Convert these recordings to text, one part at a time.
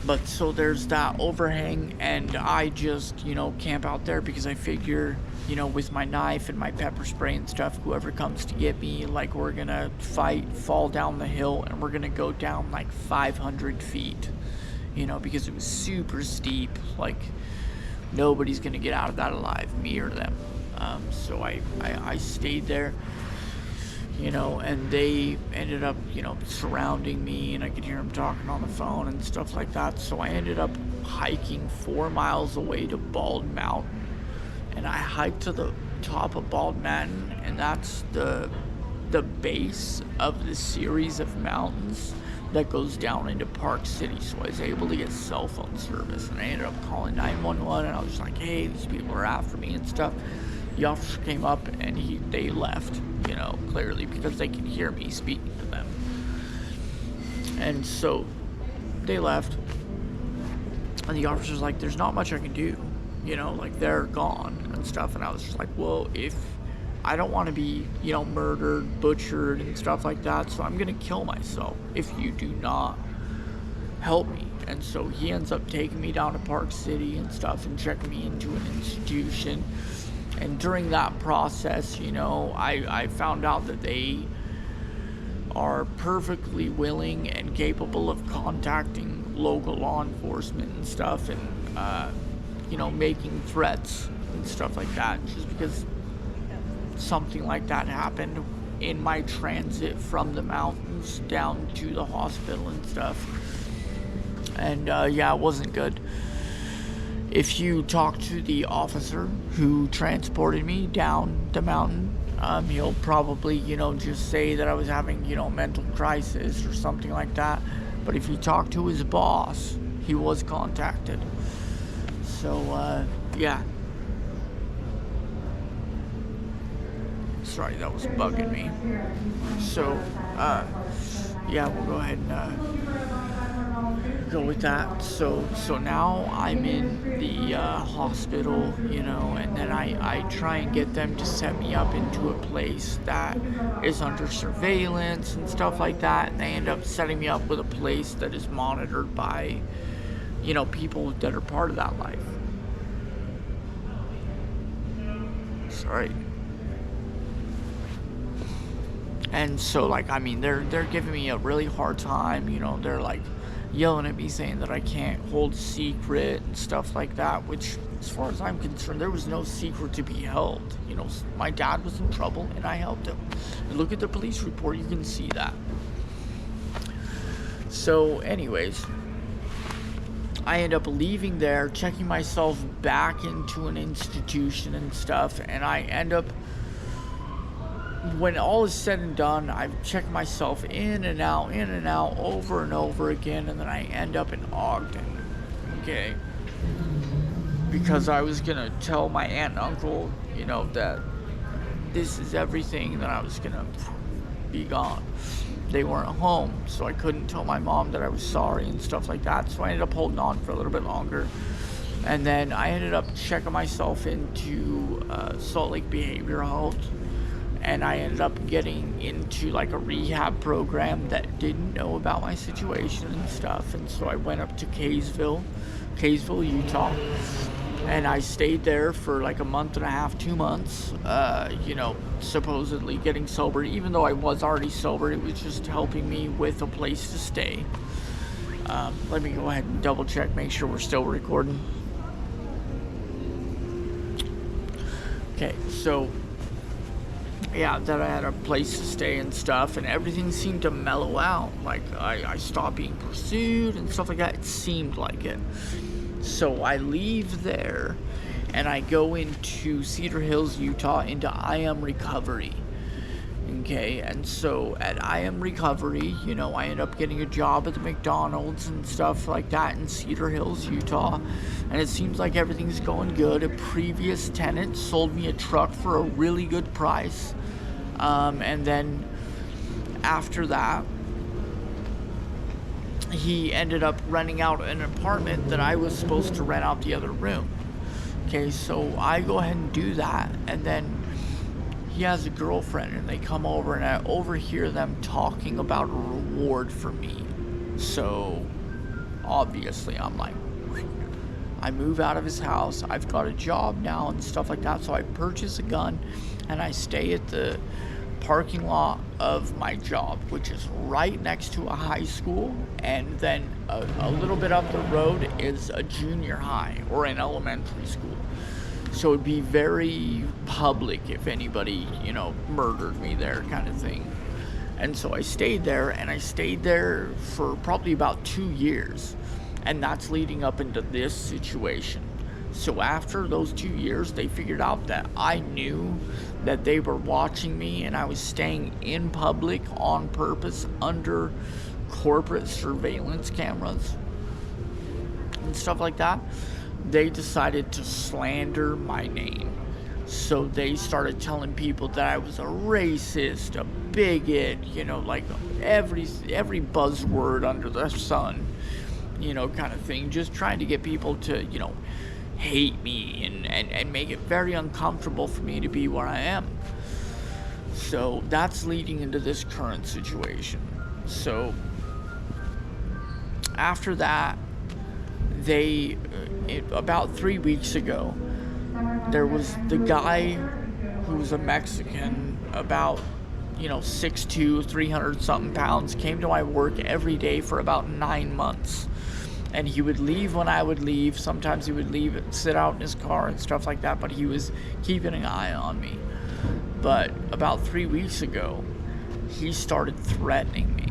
But so there's that overhang, and I just, camp out there because I figure, with my knife and my pepper spray and stuff, whoever comes to get me, like, we're gonna fight, fall down the hill, and we're gonna go down like 500 feet, because it was super steep. Like, nobody's gonna get out of that alive, me or them. So I stayed there, and they ended up, surrounding me, and I could hear them talking on the phone and stuff like that. So I ended up hiking 4 miles away to Bald Mountain, and I hiked to the top of Bald Mountain, and that's the base of the series of mountains that goes down into Park City. So I was able to get cell phone service, and I ended up calling 911, and I was like, hey, these people are after me and stuff. The officer came up, and they left, clearly, because they could hear me speaking to them. And so they left, and the officer's like, there's not much I can do, like, they're gone and stuff. And I was just like, well, if I don't want to be, murdered, butchered, and stuff like that, so I'm gonna kill myself if you do not help me. And so he ends up taking me down to Park City and stuff and checking me into an institution. And during that process, I found out that they are perfectly willing and capable of contacting local law enforcement and stuff, and making threats and stuff like that, just because something like that happened in my transit from the mountains down to the hospital and stuff. And it wasn't good. If you talk to the officer who transported me down the mountain, he'll probably, just say that I was having, mental crisis or something like that. But if you talk to his boss, he was contacted. So, yeah. Sorry, that was bugging me. So, we'll go ahead and go with that. So now I'm in the hospital, and then I try and get them to set me up into a place that is under surveillance and stuff like that, and they end up setting me up with a place that is monitored by, people that are part of that life. Sorry. And so, they're giving me a really hard time, they're like yelling at me saying that I can't hold secret and stuff like that, which, as far as I'm concerned, there was no secret to be held. My dad was in trouble and I helped him. And look at the police report, you can see that. So anyways, I end up leaving there, checking myself back into an institution and stuff, and I end up, when all is said and done, I've checked myself in and out, over and over again, and then I end up in Ogden, okay? Because I was gonna tell my aunt and uncle, that this is everything, that I was gonna be gone. They weren't home, so I couldn't tell my mom that I was sorry and stuff like that, so I ended up holding on for a little bit longer. And then I ended up checking myself into Salt Lake Behavioral Health, and I ended up getting into like a rehab program that didn't know about my situation and stuff. And so I went up to Kaysville, Utah, and I stayed there for like a month and a half, 2 months, supposedly getting sober. Even though I was already sober, it was just helping me with a place to stay. Let me go ahead and double check, make sure we're still recording. Okay, so that I had a place to stay and stuff, and everything seemed to mellow out. Like, I stopped being pursued and stuff like that. It seemed like it. So I leave there, and I go into Cedar Hills, Utah, into I Am Recovery. Okay, and so at I Am Recovery, I end up getting a job at the McDonald's and stuff like that in Cedar Hills, Utah, and it seems like everything's going good. A previous tenant sold me a truck for a really good price, and then after that, he ended up renting out an apartment that I was supposed to rent out the other room. Okay, so I go ahead and do that, and then he has a girlfriend, and they come over, and I overhear them talking about a reward for me. So obviously, I'm like, I move out of his house. I've got a job now and stuff like that. So I purchase a gun and I stay at the parking lot of my job, which is right next to a high school. And then a little bit up the road is a junior high or an elementary school. So it'd be very public if anybody, murdered me there, kind of thing. And so I stayed there, and I stayed there for probably about 2 years. And that's leading up into this situation. So after those 2 years, they figured out that I knew that they were watching me, and I was staying in public on purpose under corporate surveillance cameras and stuff like that. They decided to slander my name. So they started telling people that I was a racist, a bigot, like every buzzword under the sun, kind of thing. Just trying to get people to, hate me and make it very uncomfortable for me to be where I am. So that's leading into this current situation. So after that, about 3 weeks ago, there was the guy who was a Mexican, about 6'2", 300 something pounds, came to my work every day for about 9 months. And he would leave when I would leave. Sometimes he would leave and sit out in his car and stuff like that, but he was keeping an eye on me. But about 3 weeks ago, he started threatening me.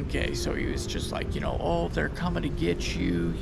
Okay, so he was just like, oh, they're coming to get you,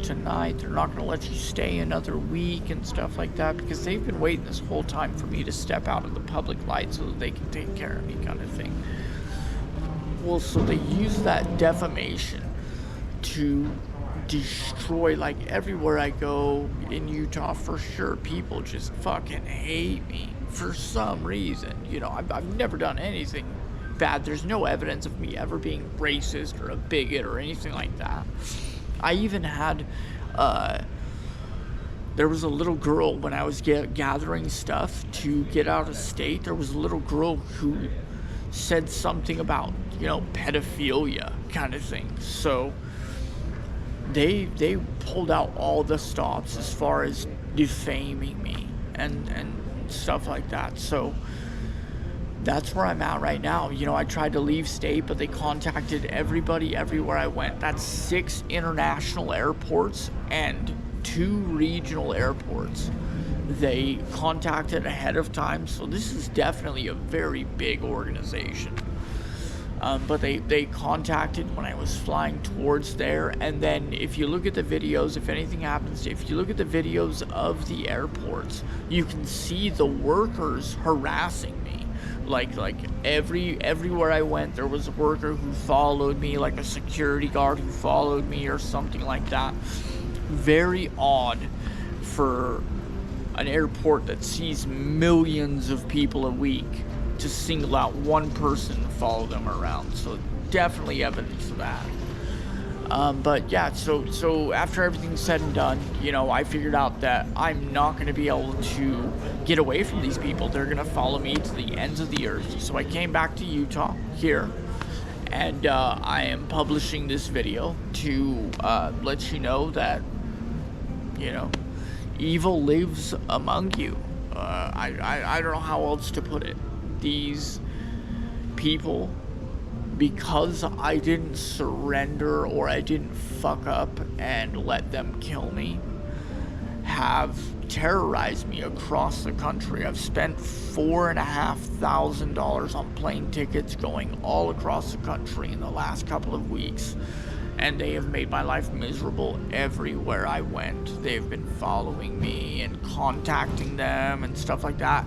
tonight. They're not going to let you stay another week and stuff like that, because they've been waiting this whole time for me to step out of the public light so that they can take care of me, kind of thing. Well, so they use that defamation to destroy, like, everywhere I go in Utah. For sure, people just fucking hate me for some reason. I've never done anything bad. There's no evidence of me ever being racist or a bigot or anything like that. I even had there was a little girl when I was gathering stuff to get out of state. There was a little girl who said something about pedophilia, kind of thing. So they pulled out all the stops as far as defaming me and stuff like that. So that's where I'm at right now. I tried to leave state, but they contacted everybody everywhere I went. That's 6 international airports and 2 regional airports. They contacted ahead of time, so this is definitely a very big organization. But they contacted when I was flying towards there, and then if you look at the videos, if anything happens, if you look at the videos of the airports, you can see the workers harassing me. Like everywhere I went, there was a worker who followed me, like a security guard who followed me or something like that. Very odd for an airport that sees millions of people a week to single out one person and follow them around. So definitely evidence of that. But yeah, so after everything's said and done, I figured out that I'm not going to be able to get away from these people. They're going to follow me to the ends of the earth. So I came back to Utah here, and I am publishing this video to let you know that, evil lives among you. I don't know how else to put it. These people, because I didn't surrender or I didn't fuck up and let them kill me, have terrorized me across the country. I've spent $4,500 on plane tickets going all across the country in the last couple of weeks, and they have made my life miserable everywhere I went. They've been following me and contacting them and stuff like that.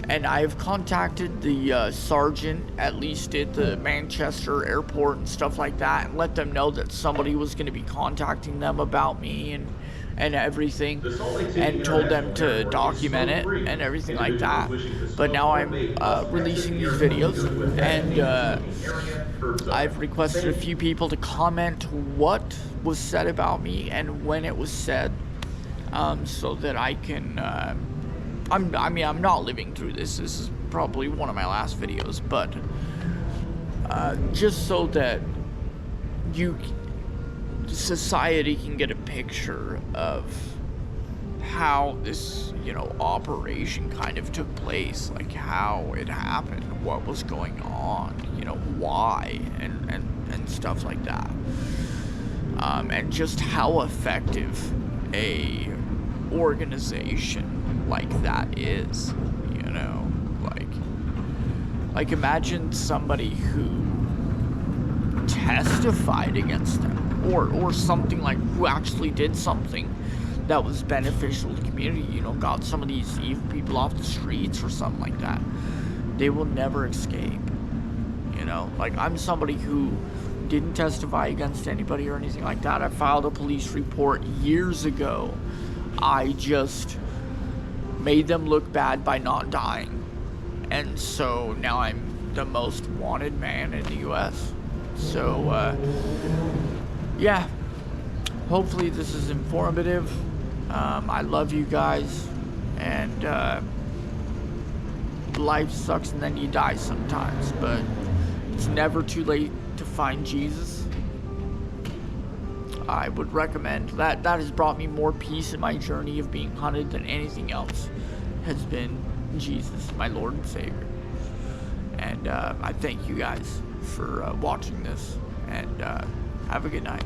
And I've contacted the sergeant, at least at the Manchester airport and stuff like that, and let them know that somebody was going to be contacting them about me and everything, and told them to document it and everything like that. But now I'm releasing these videos, and I've requested a few people to comment what was said about me and when it was said, so that I can... I'm not living through this. This is probably one of my last videos, but just so that society can get a picture of how this, operation kind of took place, like how it happened, what was going on, why, and stuff like that. And just how effective a organization like that is, like imagine somebody who testified against them, or something, like who actually did something that was beneficial to the community, got some of these evil people off the streets or something like that. They will never escape, like I'm somebody who didn't testify against anybody or anything like that. I filed a police report years ago. I just made them look bad by not dying, and so now I'm the most wanted man in the US. So yeah, hopefully this is informative. I love you guys, and life sucks and then you die sometimes, but it's never too late to find Jesus. I would recommend that. That has brought me more peace in my journey of being hunted than anything else has been Jesus, my Lord and Savior. And I thank you guys for watching this, and have a good night.